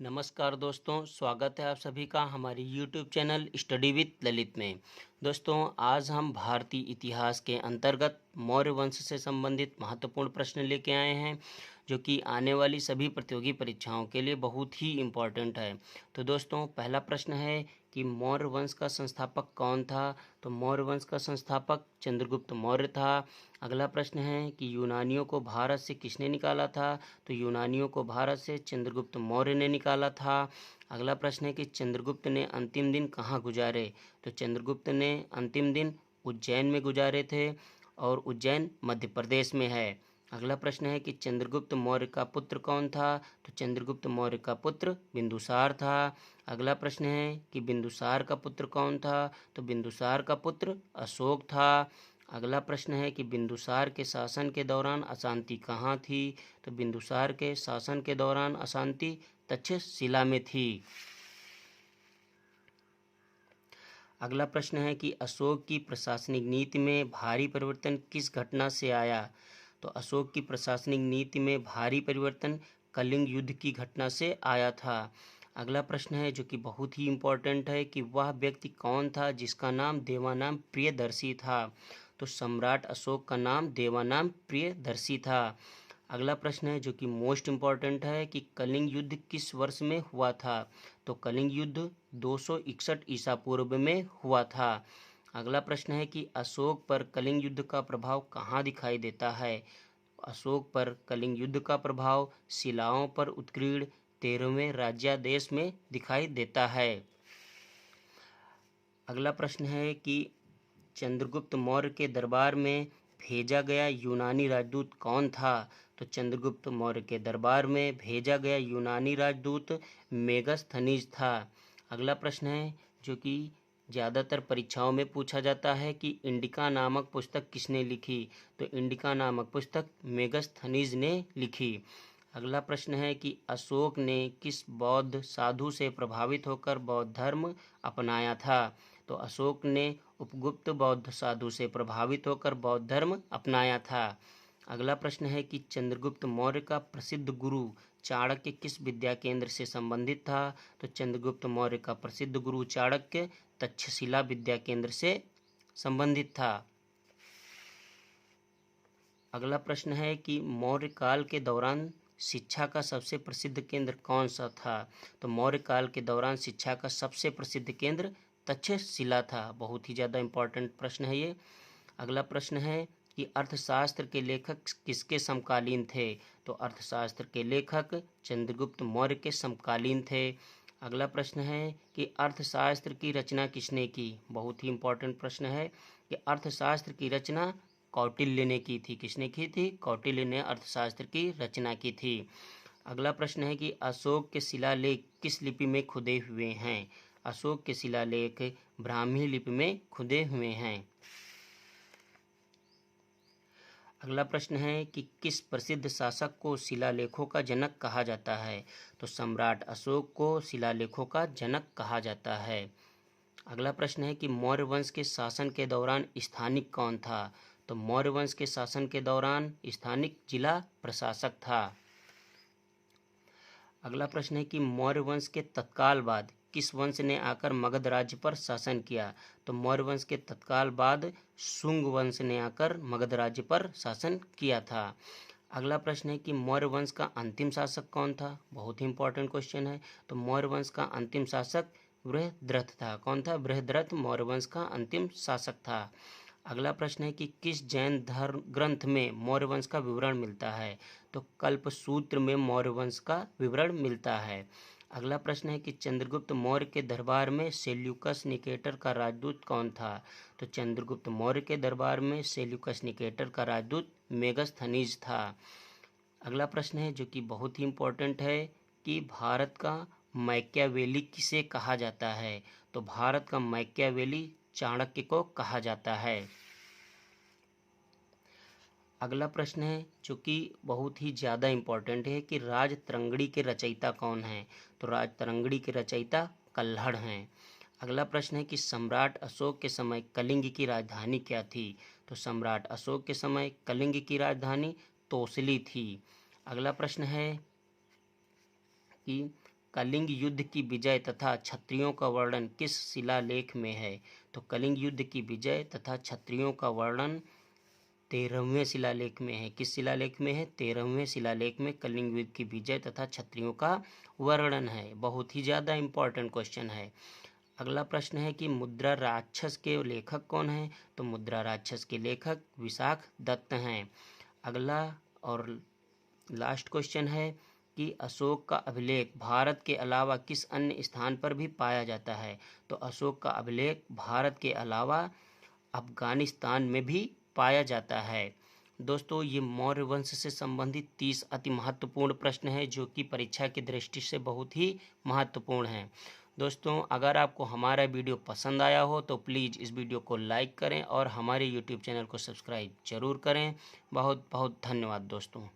नमस्कार दोस्तों, स्वागत है आप सभी का हमारी YouTube channel study with Lalit में। दोस्तों, आज हम भारतीय इतिहास के अंतर्गत मौर्य वंश से संबंधित महत्वपूर्ण प्रश्न लेके आए हैं, जो कि आने वाली सभी प्रतियोगी परीक्षाओं के लिए बहुत ही इम्पोर्टेंट है। तो दोस्तों, पहला प्रश्न है कि मौर्य वंश का संस्थापक कौन था। तो मौर्य वंश का संस्थापक चंद्रगुप्त मौर्य था। अगला प्रश्न है कि यूनानियों को भारत से किसने निकाला था। तो यूनानियों को भारत से चंद्रगुप्त मौर्य ने निकाला था। अगला प्रश्न है कि चंद्रगुप्त ने अंतिम दिन कहाँ गुजारे। तो चंद्रगुप्त ने अंतिम दिन उज्जैन में गुजारे थे, और उज्जैन मध्य प्रदेश में है। अगला प्रश्न है कि चंद्रगुप्त मौर्य का पुत्र कौन था। तो चंद्रगुप्त मौर्य का पुत्र बिंदुसार था। अगला प्रश्न है कि बिंदुसार का पुत्र कौन था। तो बिंदुसार का पुत्र अशोक था। अगला प्रश्न है कि बिंदुसार के शासन के दौरान अशांति कहाँ थी। तो बिंदुसार के शासन के दौरान अशांति तक्षशिला में थी। अगला प्रश्न है कि अशोक की प्रशासनिक नीति में भारी परिवर्तन किस घटना से आया। तो अशोक की प्रशासनिक नीति में भारी परिवर्तन कलिंग युद्ध की घटना से आया था। अगला प्रश्न है जो कि बहुत ही इम्पोर्टेंट है कि वह व्यक्ति कौन था जिसका नाम देवानाम प्रियदर्शी था। तो सम्राट अशोक का नाम देवानाम प्रियदर्शी था। अगला प्रश्न है जो कि मोस्ट इम्पॉर्टेंट है कि कलिंग युद्ध किस वर्ष में हुआ था। तो कलिंग युद्ध 261 ईसा पूर्व में हुआ था। अगला प्रश्न है कि अशोक पर कलिंग युद्ध का प्रभाव कहाँ दिखाई देता है। अशोक पर कलिंग युद्ध का प्रभाव शिलाओं पर उत्कीर्ण 13वें राज्यादेश में दिखाई देता है। अगला प्रश्न है कि चंद्रगुप्त मौर्य के दरबार में भेजा गया यूनानी राजदूत कौन था। तो चंद्रगुप्त मौर्य के दरबार में भेजा गया यूनानी राजदूत मेगस्थनीज था। अगला प्रश्न है जो कि ज़्यादातर परीक्षाओं में पूछा जाता है कि इंडिका नामक पुस्तक किसने लिखी। तो इंडिका नामक पुस्तक मेगस्थनीज ने लिखी। अगला प्रश्न है कि अशोक ने किस बौद्ध साधु से प्रभावित होकर बौद्ध धर्म अपनाया था। तो अशोक ने उपगुप्त बौद्ध साधु से प्रभावित होकर बौद्ध धर्म अपनाया था। अगला प्रश्न है कि चंद्रगुप्त मौर्य का प्रसिद्ध गुरु चाणक्य किस विद्या केंद्र से संबंधित था। तो चंद्रगुप्त मौर्य का प्रसिद्ध गुरु चाणक्य तक्षशिला विद्या केंद्र से संबंधित था। अगला प्रश्न है कि मौर्य काल के दौरान शिक्षा का सबसे प्रसिद्ध केंद्र कौन सा था। तो मौर्य काल के दौरान शिक्षा का सबसे प्रसिद्ध केंद्र तक्षशिला था। बहुत ही ज़्यादा इम्पोर्टेंट प्रश्न है ये। अगला प्रश्न है कि अर्थशास्त्र के लेखक किसके समकालीन थे। तो अर्थशास्त्र के लेखक चंद्रगुप्त मौर्य के समकालीन थे। अगला प्रश्न है कि अर्थशास्त्र की रचना किसने की। बहुत ही इम्पोर्टेंट प्रश्न है कि अर्थशास्त्र की रचना कौटिल्य ने की थी। किसने की थी। कौटिल्य ने अर्थशास्त्र की रचना की थी। अगला प्रश्न है कि अशोक के शिलालेख किस लिपि में खुदे हुए हैं। अशोक के शिलालेख ब्राह्मी लिपि में खुदे हुए हैं। अगला प्रश्न है कि किस प्रसिद्ध शासक को शिलालेखों का जनक कहा जाता है। तो सम्राट अशोक को शिलालेखों का जनक कहा जाता है। अगला प्रश्न है कि मौर्य वंश के शासन के दौरान स्थानिक कौन था। तो मौर्य वंश के शासन के दौरान स्थानिक जिला प्रशासक था। अगला प्रश्न है कि मौर्य वंश के तत्काल बाद किस वंश ने आकर मगध राज्य पर शासन किया। तो मौर्य वंश के तत्काल बाद शुंग वंश ने आकर मगध राज्य पर शासन किया था। अगला प्रश्न है कि मौर्य वंश का अंतिम शासक कौन था। बहुत ही इंपॉर्टेंट क्वेश्चन है। तो मौर्य वंश का अंतिम शासक बृहद्रथ था। कौन था। बृहद्रथ मौर्य वंश का अंतिम शासक था। अगला प्रश्न है कि किस जैन धर्म ग्रंथ में मौर्य वंश का विवरण मिलता है। तो कल्पसूत्र में मौर्य वंश का विवरण मिलता है। अगला प्रश्न है कि चंद्रगुप्त मौर्य के दरबार में सेल्यूकस निकेटर का राजदूत कौन था। तो चंद्रगुप्त मौर्य के दरबार में सेल्यूकस निकेटर का राजदूत मेगस्थनीज था। अगला प्रश्न है जो कि बहुत ही इम्पोर्टेंट है कि भारत का मैकियावेली किसे कहा जाता है। तो भारत का मैकियावेली चाणक्य को कहा जाता है। अगला प्रश्न है जो कि बहुत ही ज़्यादा इम्पोर्टेंट है कि राजतरंगिणी के रचयिता कौन हैं। तो राजतरंगिणी के रचयिता कल्हड़ हैं। अगला प्रश्न है कि सम्राट अशोक के समय कलिंग की राजधानी क्या थी। तो सम्राट अशोक के समय कलिंग की राजधानी तोसली थी। अगला प्रश्न है कि कलिंग युद्ध की विजय तथा क्षत्रियों का वर्णन किस शिलालेख में है? तो कलिंग युद्ध की विजय तथा क्षत्रियों का वर्णन 13वें शिलालेख में है। किस शिलालेख में है? 13वें शिलालेख में कलिंग युद्ध की विजय तथा क्षत्रियों का वर्णन है। बहुत ही ज़्यादा इम्पोर्टेंट क्वेश्चन है। अगला प्रश्न है कि मुद्रा राक्षस के लेखक कौन हैं? तो मुद्रा राक्षस के लेखक विशाख दत्त हैं। अगला और लास्ट क्वेश्चन है कि अशोक का अभिलेख भारत के अलावा किस अन्य स्थान पर भी पाया जाता है? तो अशोक का अभिलेख भारत के अलावा अफगानिस्तान में भी पाया जाता है। दोस्तों, ये मौर्य वंश से संबंधित 30 अति महत्वपूर्ण प्रश्न हैं जो कि परीक्षा की दृष्टि से बहुत ही महत्वपूर्ण हैं। दोस्तों, अगर आपको हमारा वीडियो पसंद आया हो तो प्लीज़ इस वीडियो को लाइक करें और हमारे यूट्यूब चैनल को सब्सक्राइब जरूर करें। बहुत बहुत धन्यवाद दोस्तों।